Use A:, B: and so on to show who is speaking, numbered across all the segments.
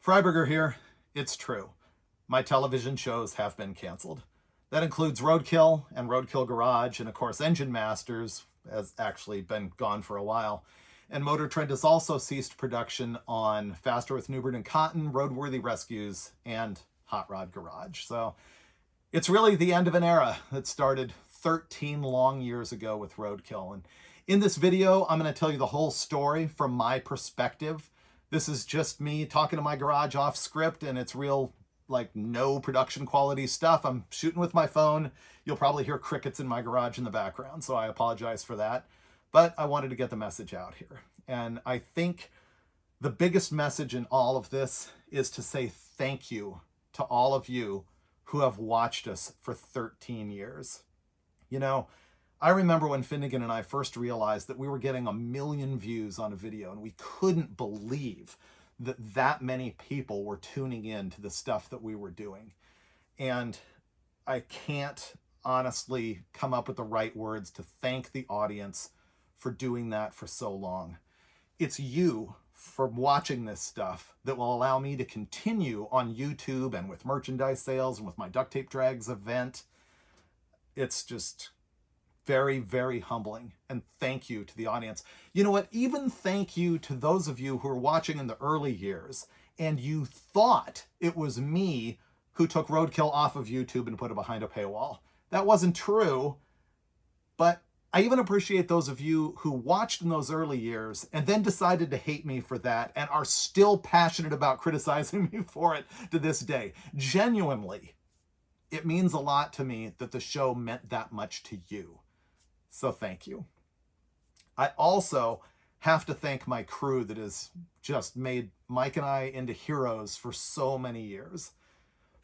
A: Freiburger here. It's true. My television shows have been canceled. That includes Roadkill and Roadkill Garage, and of course Engine Masters has actually been gone for a while. And MotorTrend has also ceased production on Faster with Newbern Cotten, Roadworthy Rescues, and Hot Rod Garage. So it's really the end of an era that started 13 long years ago with Roadkill. And in this video, I'm going to tell you the whole story from my perspective. This is just me talking to my garage off script, and it's real, like, no production quality stuff. I'm shooting with my phone. You'll probably hear crickets in my garage in the background, so I apologize for that. But I wanted to get the message out here. And I think the biggest message in all of this is to say thank you to all of you who have watched us for 13 years. You know, I remember when Finnegan and I first realized that we were getting 1 million views on a video, and we couldn't believe that that many people were tuning in to the stuff that we were doing. And I can't honestly come up with the right words to thank the audience for doing that for so long. It's you for watching this stuff that will allow me to continue on YouTube and with merchandise sales and with my Duct Tape Drags event. It's just very, very humbling. And thank you to the audience. You know what? Even thank you to those of you who were watching in the early years and you thought it was me who took Roadkill off of YouTube and put it behind a paywall. That wasn't true, but I even appreciate those of you who watched in those early years and then decided to hate me for that and are still passionate about criticizing me for it to this day. Genuinely, it means a lot to me that the show meant that much to you. So thank you. I also have to thank my crew that has just made Mike and I into heroes for so many years.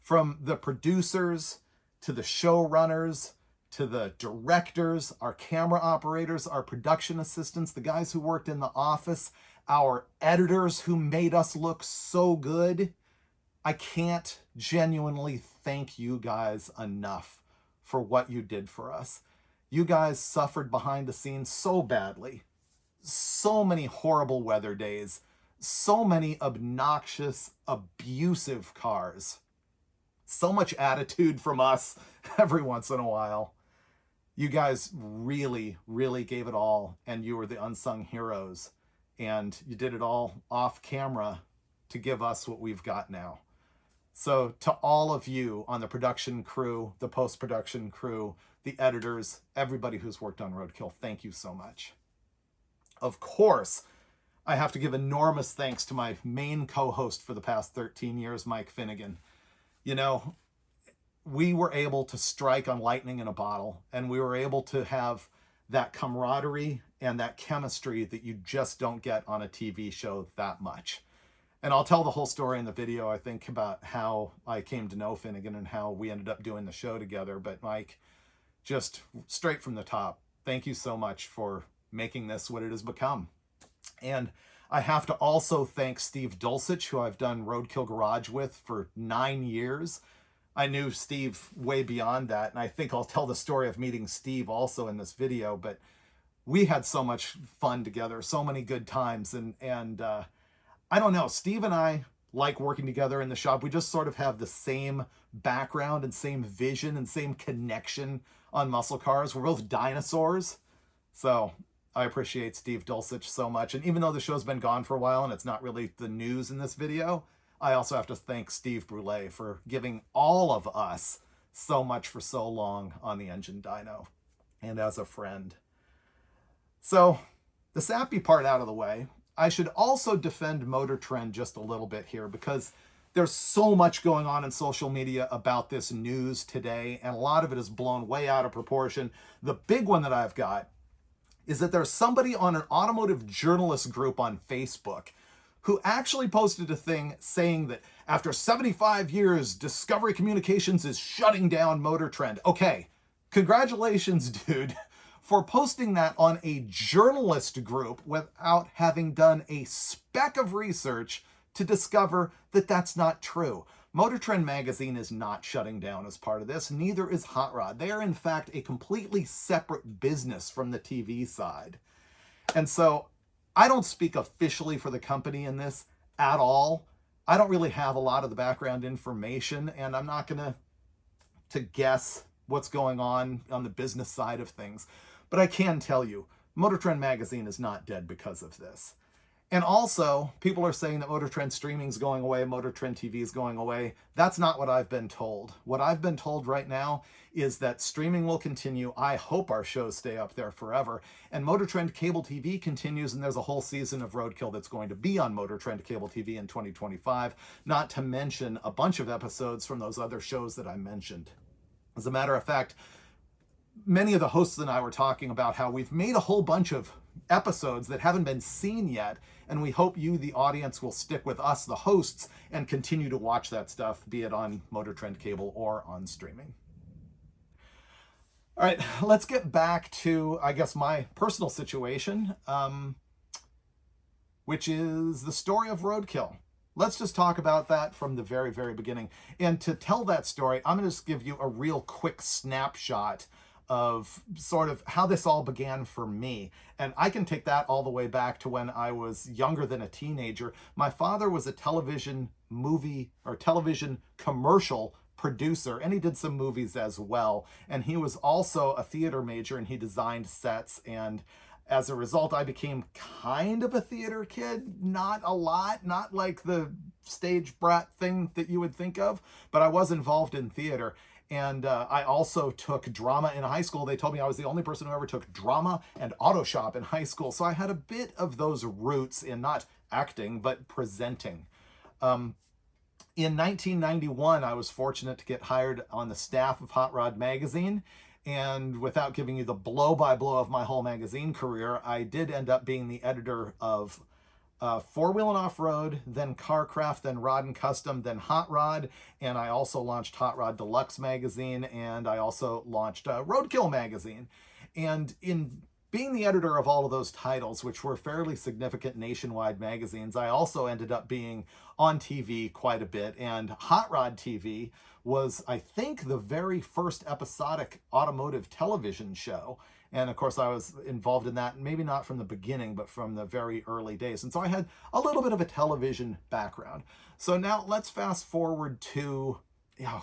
A: From the producers to the showrunners to the directors, our camera operators, our production assistants, the guys who worked in the office, our editors who made us look so good. I can't genuinely thank you guys enough for what you did for us. You guys suffered behind the scenes so badly. So many horrible weather days. So many obnoxious, abusive cars. So much attitude from us every once in a while. You guys really, really gave it all, and you were the unsung heroes. And you did it all off camera to give us what we've got now. So to all of you on the production crew, the post-production crew, the editors, everybody who's worked on Roadkill, thank you so much. Of course, I have to give enormous thanks to my main co-host for the past 13 years, Mike Finnegan. You know, we were able to strike on lightning in a bottle, and we were able to have that camaraderie and that chemistry that you just don't get on a TV show that much. And I'll tell the whole story in the video, I think, about how I came to know Finnegan and how we ended up doing the show together. But Mike, just straight from the top, thank you so much for making this what it has become. And I have to also thank Steve Dulcich, who I've done Roadkill Garage with for 9 years. I knew Steve way beyond that, and I think I'll tell the story of meeting Steve also in this video, but we had so much fun together, so many good times, and I don't know, Steve and I like working together in the shop. We just sort of have the same background and same vision and same connection on muscle cars. We're both dinosaurs. So I appreciate Steve Dulcich so much. And even though the show's been gone for a while and it's not really the news in this video, I also have to thank Steve Brule for giving all of us so much for so long on the engine dyno and as a friend. So the sappy part out of the way, I should also defend MotorTrend just a little bit here because there's so much going on in social media about this news today, and a lot of it is blown way out of proportion. The big one that I've got is that there's somebody on an automotive journalist group on Facebook who actually posted a thing saying that after 75 years, Discovery Communications is shutting down MotorTrend. Okay, congratulations, dude, for posting that on a journalist group without having done a speck of research to discover that that's not true. MotorTrend magazine is not shutting down as part of this, neither is Hot Rod. They are in fact a completely separate business from the TV side. And so I don't speak officially for the company in this at all. I don't really have a lot of the background information, and I'm not going to guess what's going on the business side of things. But I can tell you, MotorTrend magazine is not dead because of this. And also, people are saying that MotorTrend streaming is going away, MotorTrend TV is going away. That's not what I've been told. What I've been told right now is that streaming will continue. I hope our shows stay up there forever. And MotorTrend cable TV continues, and there's a whole season of Roadkill that's going to be on MotorTrend cable TV in 2025, not to mention a bunch of episodes from those other shows that I mentioned. As a matter of fact, many of the hosts and I were talking about how we've made a whole bunch of episodes that haven't been seen yet, and we hope you, the audience, will stick with us, the hosts, and continue to watch that stuff, be it on MotorTrend cable or on streaming. All right, let's get back to, I guess, my personal situation, which is the story of Roadkill. Let's just talk about that from the very, very beginning. And to tell that story, I'm going to just give you a real quick snapshot of sort of how this all began for me. And I can take that all the way back to when I was younger than a teenager. My father was a television commercial producer, and he did some movies as well. And he was also a theater major, and he designed sets. And as a result, I became kind of a theater kid. Not a lot, not like the stage brat thing that you would think of, but I was involved in theater. And I also took drama in high school. They told me I was the only person who ever took drama and auto shop in high school. So I had a bit of those roots in not acting, but presenting. In 1991, I was fortunate to get hired on the staff of Hot Rod Magazine. And without giving you the blow-by-blow of my whole magazine career, I did end up being the editor of Four Wheel and Off-Road, then Carcraft, then Rod and Custom, then Hot Rod, and I also launched Hot Rod Deluxe magazine, and I also launched Roadkill magazine. And in being the editor of all of those titles, which were fairly significant nationwide magazines, I also ended up being on TV quite a bit, and Hot Rod TV was, I think, the very first episodic automotive television show. And of course, I was involved in that, maybe not from the beginning, but from the very early days. And so I had a little bit of a television background. So now let's fast forward to,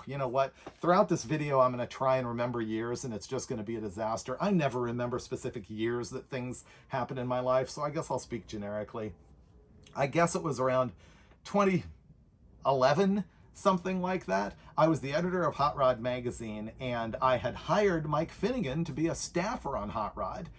A: you know what? Throughout this video, I'm going to try and remember years, and it's just going to be a disaster. I never remember specific years that things happen in my life, so I guess I'll speak generically. I guess it was around 2011, something like that. I was the editor of Hot Rod Magazine, and I had hired Mike Finnegan to be a staffer on Hot Rod.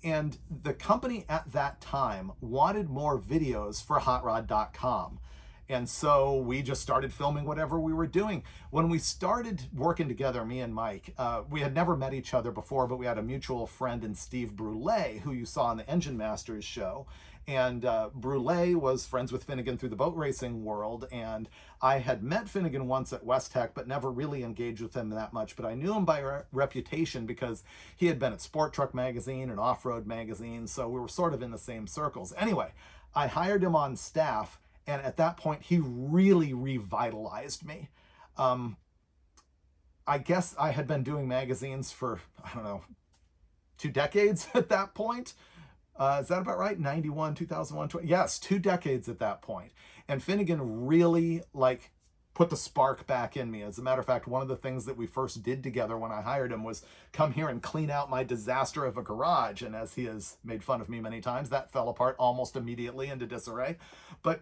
A: And the company at that time wanted more videos for hotrod.com. And so we just started filming whatever we were doing. When we started working together, me and Mike, we had never met each other before, but we had a mutual friend in Steve Brule, who you saw on the Engine Masters show. And Brule was friends with Finnegan through the boat racing world. And I had met Finnegan once at West Tech, but never really engaged with him that much. But I knew him by reputation because he had been at Sport Truck Magazine and Off-Road Magazine. So we were sort of in the same circles. Anyway, I hired him on staff. And at that point, he really revitalized me. I guess I had been doing magazines for, I don't know, 2 decades at that point. Is that about right? 91, 2001, 20. Yes, 2 decades at that point. And Finnegan really put the spark back in me. As a matter of fact, one of the things that we first did together when I hired him was come here and clean out my disaster of a garage. And as he has made fun of me many times, that fell apart almost immediately into disarray. But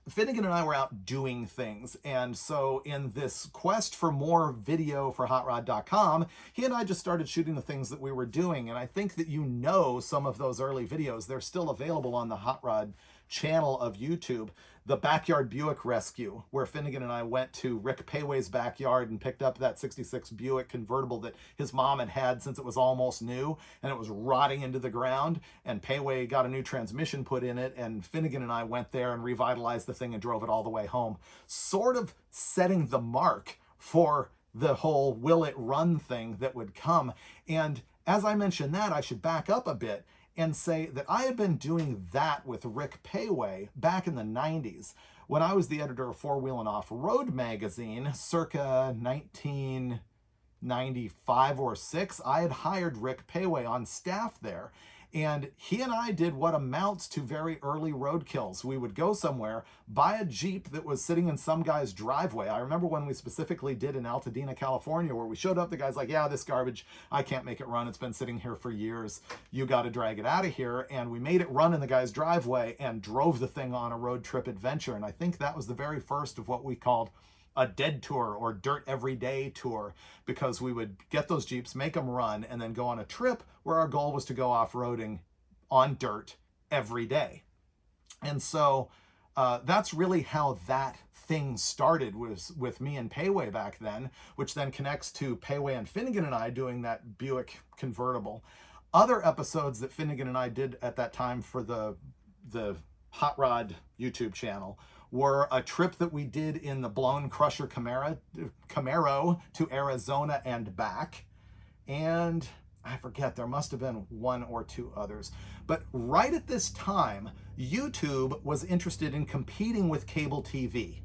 A: Finnegan and I were out doing things. And so in this quest for more video for hotrod.com, he and I just started shooting the things that we were doing. And I think that you know some of those early videos. They're still available on the Hot Rod channel of YouTube. The Backyard Buick Rescue, where Finnegan and I went to Rick Payway's backyard and picked up that 66 Buick convertible that his mom had had since it was almost new, and it was rotting into the ground, and Payway got a new transmission put in it, and Finnegan and I went there and revitalized the thing and drove it all the way home, sort of setting the mark for the whole will it run thing that would come. And as I mentioned that, I should back up a bit and say that I had been doing that with Rick Payway back in the 90s. When I was the editor of Four Wheel and Off-Road magazine, circa 1995 or 6, I had hired Rick Payway on staff there. And he and I did what amounts to very early roadkills. We would go somewhere, buy a Jeep that was sitting in some guy's driveway. I remember when we specifically did in Altadena, California, where we showed up, the guy's like, yeah, this garbage, I can't make it run. It's been sitting here for years. You got to drag it out of here. And we made it run in the guy's driveway and drove the thing on a road trip adventure. And I think that was the very first of what we called a dead tour or dirt everyday tour, because we would get those Jeeps, make them run, and then go on a trip where our goal was to go off-roading on dirt every day. And so that's really how that thing started, was with me and Payway back then, which then connects to Payway and Finnegan and I doing that Buick convertible. Other episodes that Finnegan and I did at that time for the Hot Rod YouTube channel were a trip that we did in the blown Crusher Camaro to Arizona and back. And I forget, there must have been one or two others. But right at this time, YouTube was interested in competing with cable TV.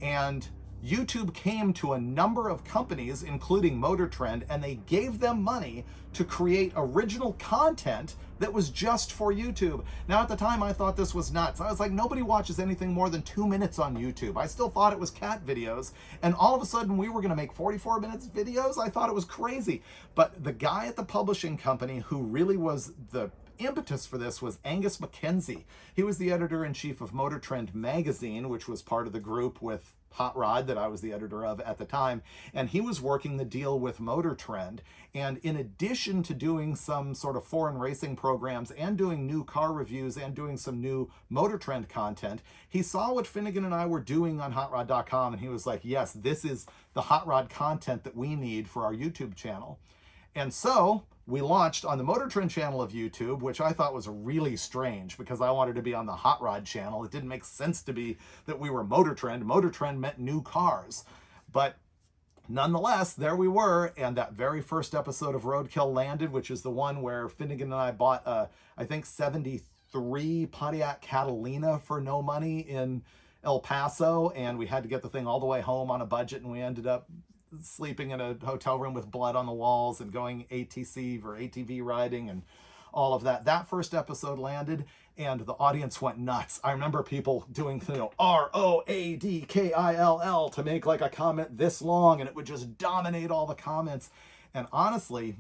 A: And YouTube came to a number of companies, including MotorTrend, and they gave them money to create original content that was just for YouTube. Now, at the time, I thought this was nuts. I was like, nobody watches anything more than 2 minutes on YouTube. I still thought it was cat videos. And all of a sudden, we were gonna make 44 minutes videos? I thought it was crazy. But the guy at the publishing company who really was the impetus for this was Angus McKenzie. He was the editor-in-chief of MotorTrend magazine, which was part of the group with Hot Rod that I was the editor of at the time, and he was working the deal with MotorTrend. And in addition to doing some sort of foreign racing programs and doing new car reviews and doing some new MotorTrend content, he saw what Finnegan and I were doing on hotrod.com, and he was like, yes, this is the Hot Rod content that we need for our YouTube channel. And so we launched on the MotorTrend channel of YouTube, which I thought was really strange because I wanted to be on the Hot Rod channel. It didn't make sense to be that we were MotorTrend. MotorTrend meant new cars. But nonetheless, there we were, and that very first episode of Roadkill landed, which is the one where Finnegan and I bought I think 73 Pontiac Catalina for no money in El Paso, and we had to get the thing all the way home on a budget, and we ended up sleeping in a hotel room with blood on the walls and going ATC or ATV riding and all of that. That first episode landed and the audience went nuts. I remember people doing, ROADKILL to make like a comment this long, and it would just dominate all the comments. And honestly,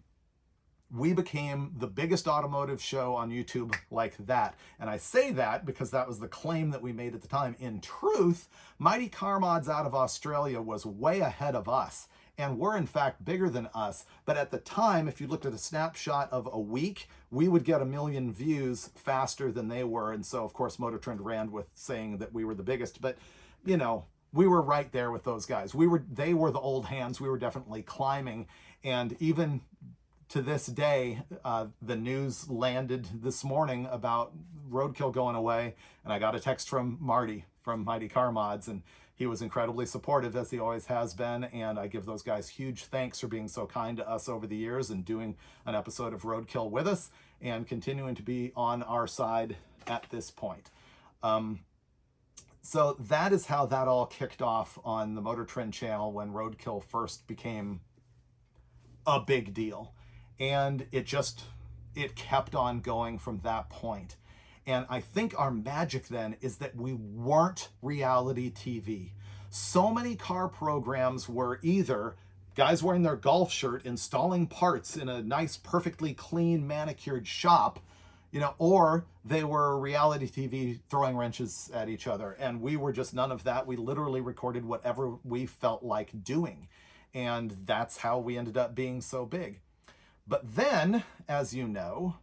A: we became the biggest automotive show on YouTube like that. And I say that because that was the claim that we made at the time. In truth, Mighty Car Mods out of Australia was way ahead of us and were in fact bigger than us. But at the time, if you looked at a snapshot of a week, we would get 1 million views faster than they were. And so of course, MotorTrend ran with saying that we were the biggest, but you know, we were right there with those guys. They were the old hands. We were definitely climbing. And even to this day, the news landed this morning about Roadkill going away, and I got a text from Marty from Mighty Car Mods, and he was incredibly supportive, as he always has been, and I give those guys huge thanks for being so kind to us over the years and doing an episode of Roadkill with us and continuing to be on our side at this point. So that is how that all kicked off on the MotorTrend channel when Roadkill first became a big deal. And it kept on going from that point. And I think our magic then is that we weren't reality TV. So many car programs were either guys wearing their golf shirt, installing parts in a nice, perfectly clean, manicured shop, or they were reality TV throwing wrenches at each other. And we were just none of that. We literally recorded whatever we felt like doing. And that's how we ended up being so big. But then, as you know,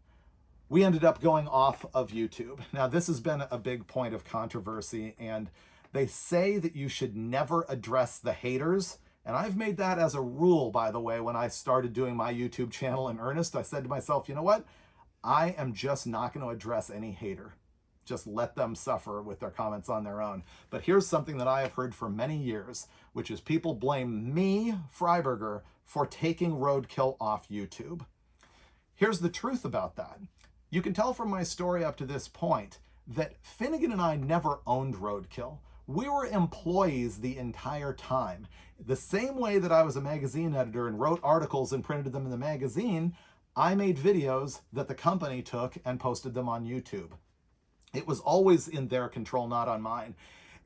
A: we ended up going off of YouTube. Now, this has been a big point of controversy, and they say that you should never address the haters. And I've made that as a rule, by the way, when I started doing my YouTube channel in earnest. I said to myself, you know what? I am just not going to address any hater. Just let them suffer with their comments on their own. But here's something that I have heard for many years, which is people blame me, Freiburger, for taking Roadkill off YouTube. Here's the truth about that. You can tell from my story up to this point that Finnegan and I never owned Roadkill. We were employees the entire time. The same way that I was a magazine editor and wrote articles and printed them in the magazine, I made videos that the company took and posted them on YouTube. It was always in their control, not on mine.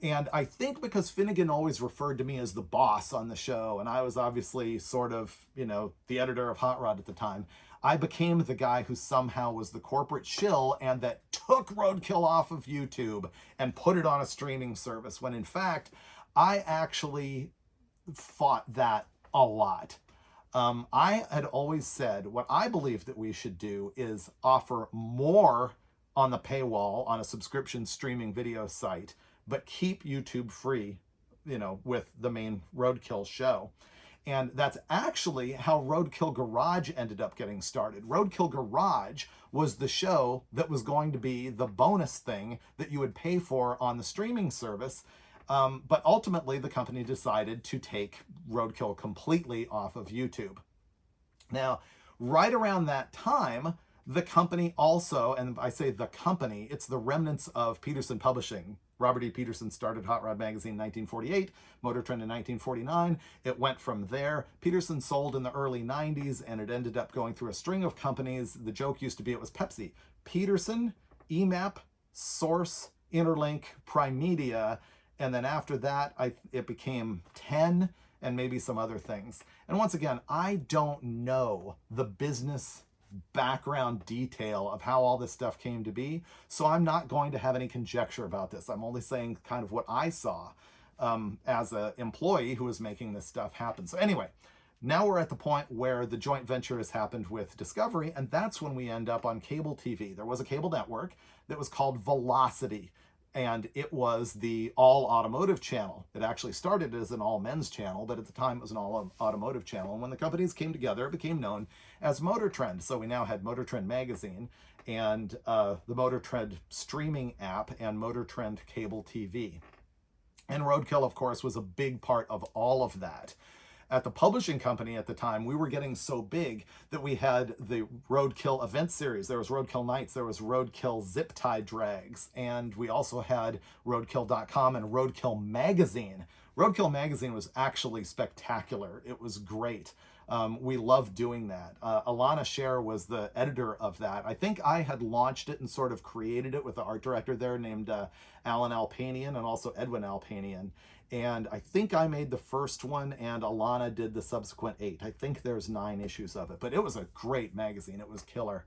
A: And I think because Finnegan always referred to me as the boss on the show, and I was obviously sort of, the editor of Hot Rod at the time, I became the guy who somehow was the corporate shill and that took Roadkill off of YouTube and put it on a streaming service, when in fact, I actually fought that a lot. I had always said what I believe that we should do is offer more on the paywall on a subscription streaming video site, but keep YouTube free, with the main Roadkill show. And that's actually how Roadkill Garage ended up getting started. Roadkill Garage was the show that was going to be the bonus thing that you would pay for on the streaming service. But ultimately, the company decided to take Roadkill completely off of YouTube. Now, right around that time, the company also, and I say the company, it's the remnants of Peterson Publishing. Robert E. Peterson started Hot Rod Magazine in 1948, MotorTrend in 1949. It went from there. Peterson sold in the early 90s, and it ended up going through a string of companies. The joke used to be it was Pepsi. Peterson, EMAP, Source, Interlink, Primedia, and then after that, it became 10 and maybe some other things. And once again, I don't know the business background detail of how all this stuff came to be, so I'm not going to have any conjecture about this. I'm only saying kind of what I saw as an employee who was making this stuff happen. So anyway, now we're at the point where the joint venture has happened with Discovery, and that's when we end up on cable TV. There was a cable network that was called Velocity, and it was the all automotive channel. It actually started as an all men's channel, but at the time it was an all automotive channel. And when the companies came together, it became known as MotorTrend. So we now had MotorTrend magazine and the MotorTrend streaming app and MotorTrend cable TV. And Roadkill, of course, was a big part of all of that. At the publishing company at the time, we were getting so big that we had the Roadkill event series. There was Roadkill Nights, there was Roadkill Zip Tie Drags, and we also had Roadkill.com and Roadkill Magazine. Roadkill Magazine was actually spectacular. It was great. We loved doing that. Alana Scher was the editor of that. I think I had launched it and sort of created it with the art director there named Alan Alpanian and also Edwin Alpanian. And I think I made the first one and Alana did the subsequent 8. I think there's 9 issues of it, but it was a great magazine. It was killer.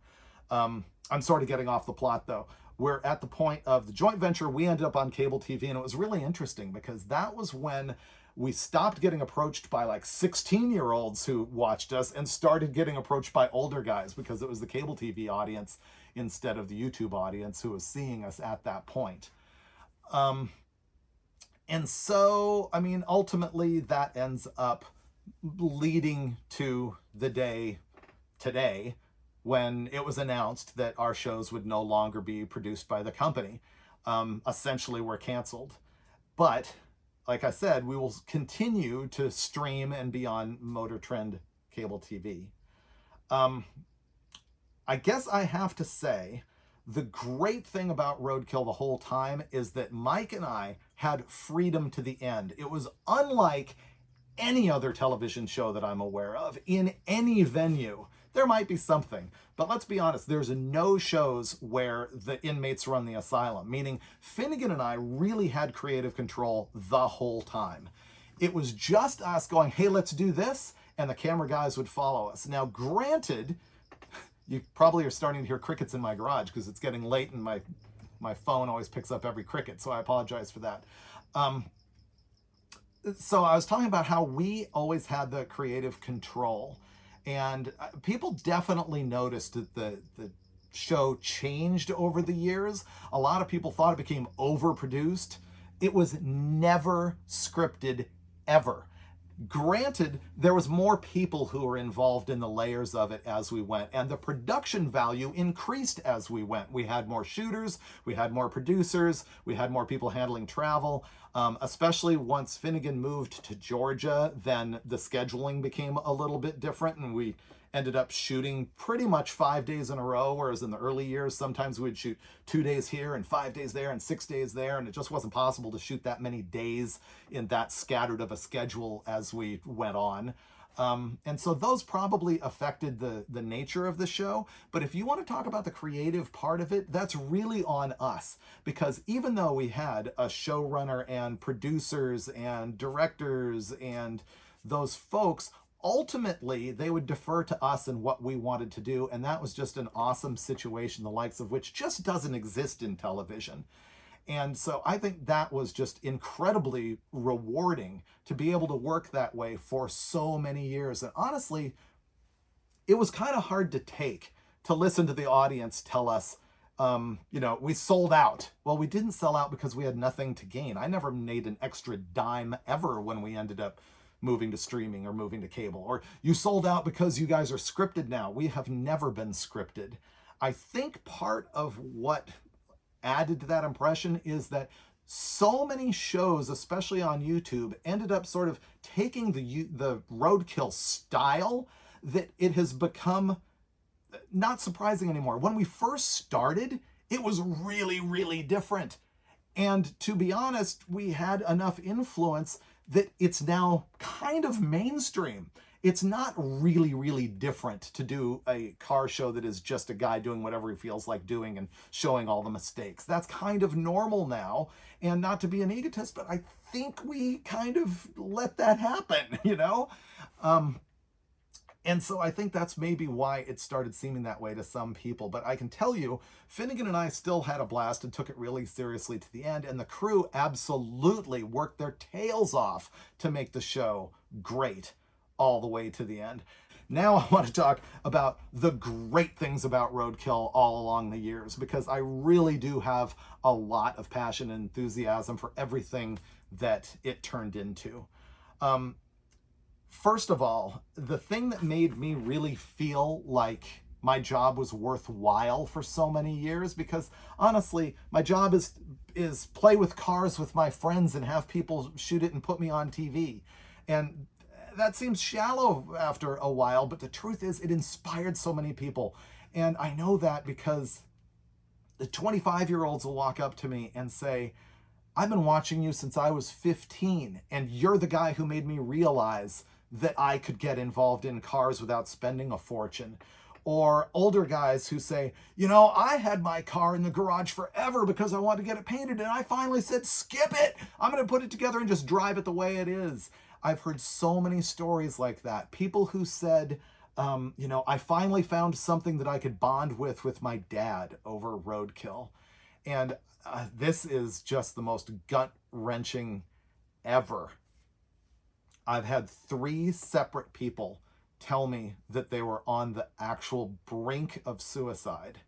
A: I'm sort of getting off the plot though. We're at the point of the joint venture. We ended up on cable TV, and it was really interesting because that was when we stopped getting approached by like 16-year-olds who watched us and started getting approached by older guys because it was the cable TV audience instead of the YouTube audience who was seeing us at that point. And so, I mean, ultimately that ends up leading to the day today when it was announced that our shows would no longer be produced by the company. Essentially, we're canceled. But, like I said, we will continue to stream and be on MotorTrend cable TV. I guess I have to say, the great thing about Roadkill the whole time is that Mike and I had freedom to the end. It was unlike any other television show that I'm aware of in any venue. There might be something, but let's be honest, there's no shows where the inmates run the asylum, meaning Finnegan and I really had creative control the whole time. It was just us going, hey, let's do this, and the camera guys would follow us. Now, granted, you probably are starting to hear crickets in my garage because it's getting late and my phone always picks up every cricket, so I apologize for that. So I was talking about how we always had the creative control, and people definitely noticed that the show changed over the years. A lot of people thought it became overproduced. It was never scripted, ever. Granted, there was more people who were involved in the layers of it as we went, and the production value increased as we went. We had more shooters, we had more producers, we had more people handling travel, especially once Finnegan moved to Georgia, then the scheduling became a little bit different, and we ended up shooting pretty much 5 days in a row, whereas in the early years, sometimes we'd shoot 2 days here and 5 days there and 6 days there, and it just wasn't possible to shoot that many days in that scattered of a schedule as we went on. And so those probably affected the nature of the show. But if you want to talk about the creative part of it, that's really on us. Because even though we had a showrunner and producers and directors and those folks, ultimately they would defer to us and what we wanted to do. And that was just an awesome situation, the likes of which just doesn't exist in television. And so I think that was just incredibly rewarding to be able to work that way for so many years. And honestly, it was kind of hard to take, to listen to the audience tell us, we sold out. Well, we didn't sell out because we had nothing to gain. I never made an extra dime ever when we ended up moving to streaming or moving to cable. Or you sold out because you guys are scripted now. We have never been scripted. I think part of what added to that impression is that so many shows, especially on YouTube, ended up sort of taking the roadkill style that it has become not surprising anymore. When we first started, it was really, really different. And to be honest, we had enough influence that it's now kind of mainstream. It's not really, really different to do a car show that is just a guy doing whatever he feels like doing and showing all the mistakes. That's kind of normal now. And not to be an egotist, but I think we kind of let that happen, And so I think that's maybe why it started seeming that way to some people. But I can tell you, Finnegan and I still had a blast and took it really seriously to the end. And the crew absolutely worked their tails off to make the show great all the way to the end. Now I want to talk about the great things about Roadkill all along the years, because I really do have a lot of passion and enthusiasm for everything that it turned into. First of all, the thing that made me really feel like my job was worthwhile for so many years, because honestly, my job is play with cars with my friends and have people shoot it and put me on TV. And that seems shallow after a while, but the truth is it inspired so many people. And I know that because the 25-year-olds will walk up to me and say, I've been watching you since I was 15, and you're the guy who made me realize that I could get involved in cars without spending a fortune. Or older guys who say, I had my car in the garage forever because I wanted to get it painted, and I finally said, skip it. I'm going to put it together and just drive it the way it is. I've heard so many stories like that. People who said, I finally found something that I could bond with my dad over Roadkill. And this is just the most gut-wrenching ever. I've had 3 separate people tell me that they were on the actual brink of suicide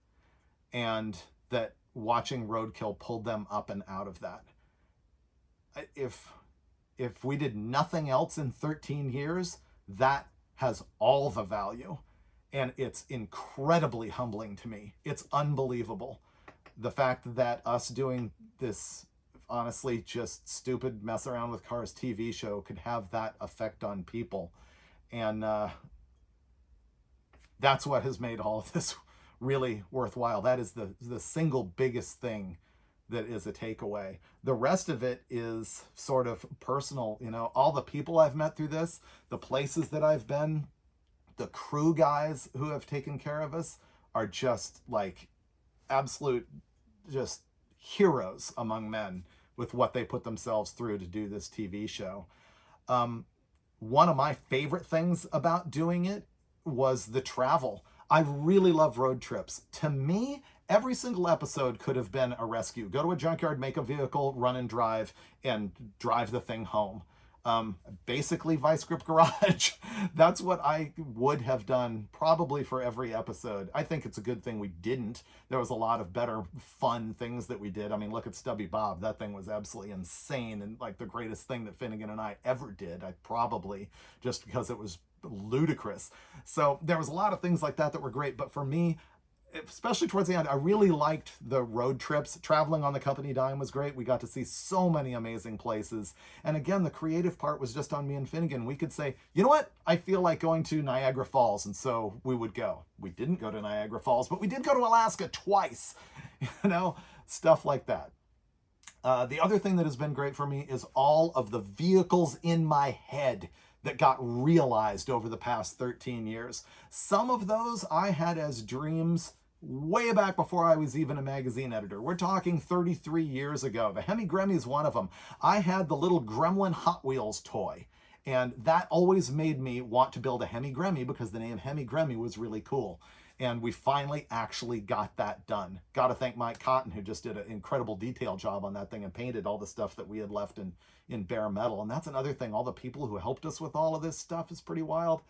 A: and that watching Roadkill pulled them up and out of that. If we did nothing else in 13 years, that has all the value. And it's incredibly humbling to me. It's unbelievable. The fact that us doing this, honestly, just stupid mess around with cars TV show could have that effect on people. And that's what has made all of this really worthwhile. That is the single biggest thing that is a takeaway. The rest of it is sort of personal. All the people I've met through this, the places that I've been, the crew guys who have taken care of us are just like absolute just heroes among men with what they put themselves through to do this TV show. One of my favorite things about doing it was the travel. I really love road trips. To me, every single episode could have been a rescue. Go to a junkyard, make a vehicle, run and drive the thing home. Basically, Vice Grip Garage. That's what I would have done probably for every episode. I think it's a good thing we didn't. There was a lot of better, fun things that we did. I mean, look at Stubby Bob. That thing was absolutely insane and like the greatest thing that Finnegan and I ever did. Just because it was ludicrous. So there was a lot of things like that were great. But for me, especially towards the end, I really liked the road trips. Traveling on the company dime was great. We got to see so many amazing places. And again, the creative part was just on me and Finnegan. We could say, you know what? I feel like going to Niagara Falls. And so we would go. We didn't go to Niagara Falls, but we did go to Alaska twice. Stuff like that. The other thing that has been great for me is all of the vehicles in my head that got realized over the past 13 years. Some of those I had as dreams way back before I was even a magazine editor. We're talking 33 years ago. The Hemi Gremmy is one of them. I had the little Gremlin Hot Wheels toy, and that always made me want to build a Hemi Gremmy because the name Hemi Gremmy was really cool. And we finally actually got that done. Got to thank Mike Cotten, who just did an incredible detail job on that thing and painted all the stuff that we had left in bare metal. And that's another thing. All the people who helped us with all of this stuff is pretty wild.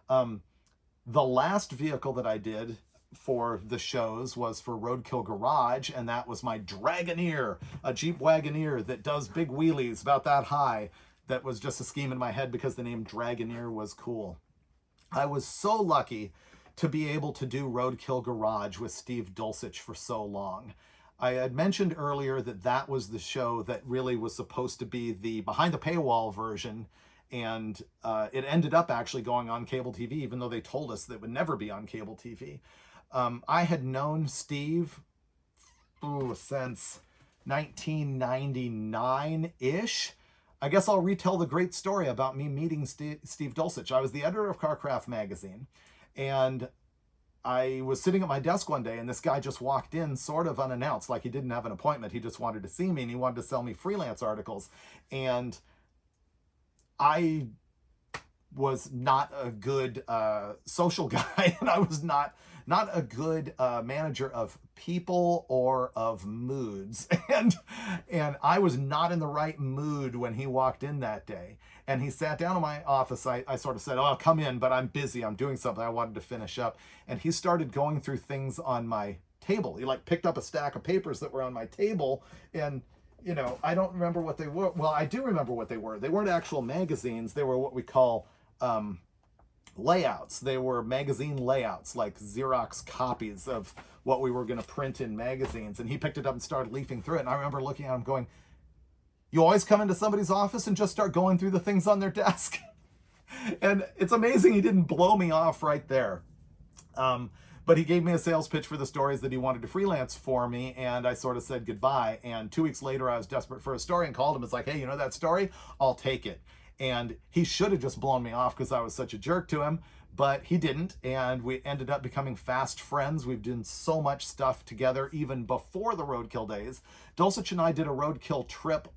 A: The last vehicle that I did for the shows was for Roadkill Garage, and that was my Dragoneer, a Jeep Wagoneer that does big wheelies about that high. That was just a scheme in my head because the name Dragoneer was cool. I was so lucky to be able to do Roadkill Garage with Steve Dulcich for so long. I had mentioned earlier that that was the show that really was supposed to be the behind the paywall version, and it ended up actually going on cable TV, even though they told us that it would never be on cable TV. I had known Steve since 1999-ish. I guess I'll retell the great story about me meeting Steve Dulcich. I was the editor of Carcraft magazine, and I was sitting at my desk one day, and this guy just walked in sort of unannounced, like he didn't have an appointment. He just wanted to see me, and he wanted to sell me freelance articles. And I was not a good social guy, and I was not a good manager of people or of moods. And I was not in the right mood when he walked in that day. And he sat down in my office. I sort of said, "Oh, I'll come in, but I'm busy. I'm doing something I wanted to finish up." And he started going through things on my table. He like picked up a stack of papers that were on my table, and you know, I don't remember what they were. Well, I do remember what they were. They weren't actual magazines. They were what we call layouts. They were magazine layouts, like Xerox copies of what we were going to print in magazines. And he picked it up and started leafing through it. And I remember looking at him going, "You always come into somebody's office and just start going through the things on their desk?" And it's amazing he didn't blow me off right there. But he gave me a sales pitch for the stories that he wanted to freelance for me, and I sort of said goodbye. And 2 weeks later, I was desperate for a story and called him. It's like, "Hey, you know that story? I'll take it." And he should have just blown me off because I was such a jerk to him, but he didn't. And we ended up becoming fast friends. We've done so much stuff together even before the Roadkill days. Dulcich and I did a Roadkill trip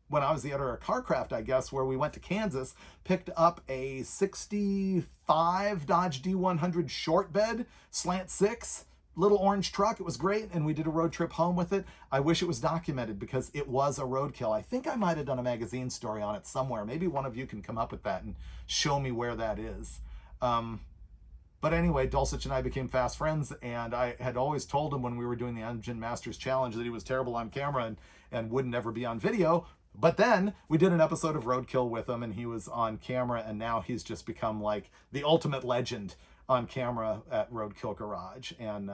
A: when I was the editor of Carcraft, I guess, where we went to Kansas, picked up a 65 Dodge D100 short bed, slant six, little orange truck. It was great, and we did a road trip home with it. I wish it was documented because it was a roadkill. I think I might have done a magazine story on it somewhere. Maybe one of you can come up with that and show me where that is. But anyway, Dulcich and I became fast friends, and I had always told him when we were doing the Engine Masters Challenge that he was terrible on camera and would never be on video. But then we did an episode of Roadkill with him, and he was on camera, and now he's just become like the ultimate legend on camera at Roadkill Garage. And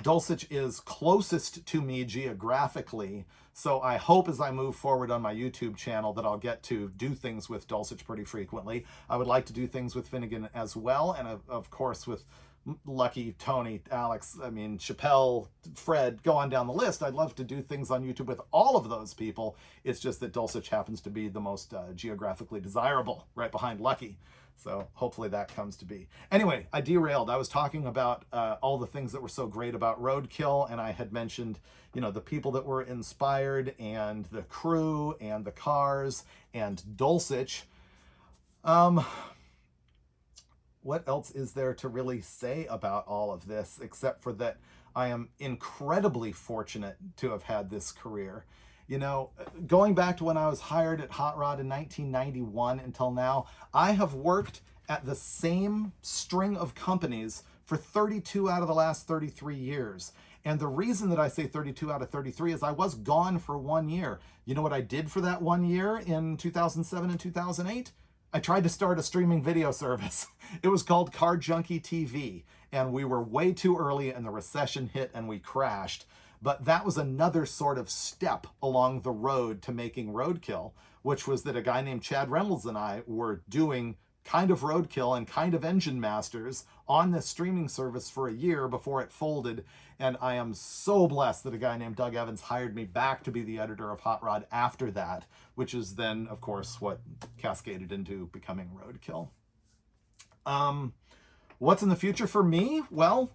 A: Dulcich is closest to me geographically, so I hope as I move forward on my YouTube channel that I'll get to do things with Dulcich pretty frequently. I would like to do things with Finnegan as well, and of course with Lucky, Tony, Alex, I mean, Chappelle, Fred, go on down the list. I'd love to do things on YouTube with all of those people. It's just that Dulcich happens to be the most geographically desirable, right behind Lucky. So hopefully that comes to be. Anyway, I derailed. I was talking about all the things that were so great about Roadkill, and I had mentioned, you know, the people that were inspired, and the crew, and the cars, and Dulcich. What else is there to really say about all of this, except for that I am incredibly fortunate to have had this career. You know, going back to when I was hired at Hot Rod in 1991 until now, I have worked at the same string of companies for 32 out of the last 33 years. And the reason that I say 32 out of 33 is I was gone for 1 year. You know what I did for that 1 year in 2007 and 2008? I tried to start a streaming video service. It was called Car Junkie TV, and we were way too early and the recession hit and we crashed. But that was another sort of step along the road to making Roadkill, which was that a guy named Chad Reynolds and I were doing Kind of Roadkill and Kind of Engine Masters on this streaming service for a year before it folded. And I am so blessed that a guy named Doug Evans hired me back to be the editor of Hot Rod after that, which is then, of course, what cascaded into becoming Roadkill. What's in the future for me? Well,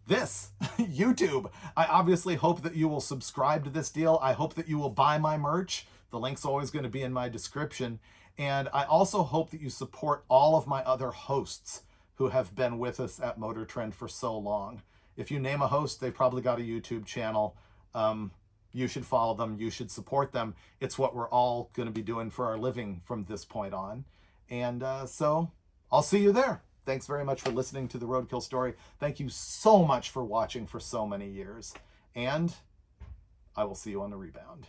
A: this, YouTube. I obviously hope that you will subscribe to this deal. I hope that you will buy my merch. The link's always going to be in my description. And I also hope that you support all of my other hosts who have been with us at MotorTrend for so long. If you name a host, they've probably got a YouTube channel. You should follow them. You should support them. It's what we're all going to be doing for our living from this point on. And so I'll see you there. Thanks very much for listening to the Roadkill story. Thank you so much for watching for so many years. And I will see you on the rebound.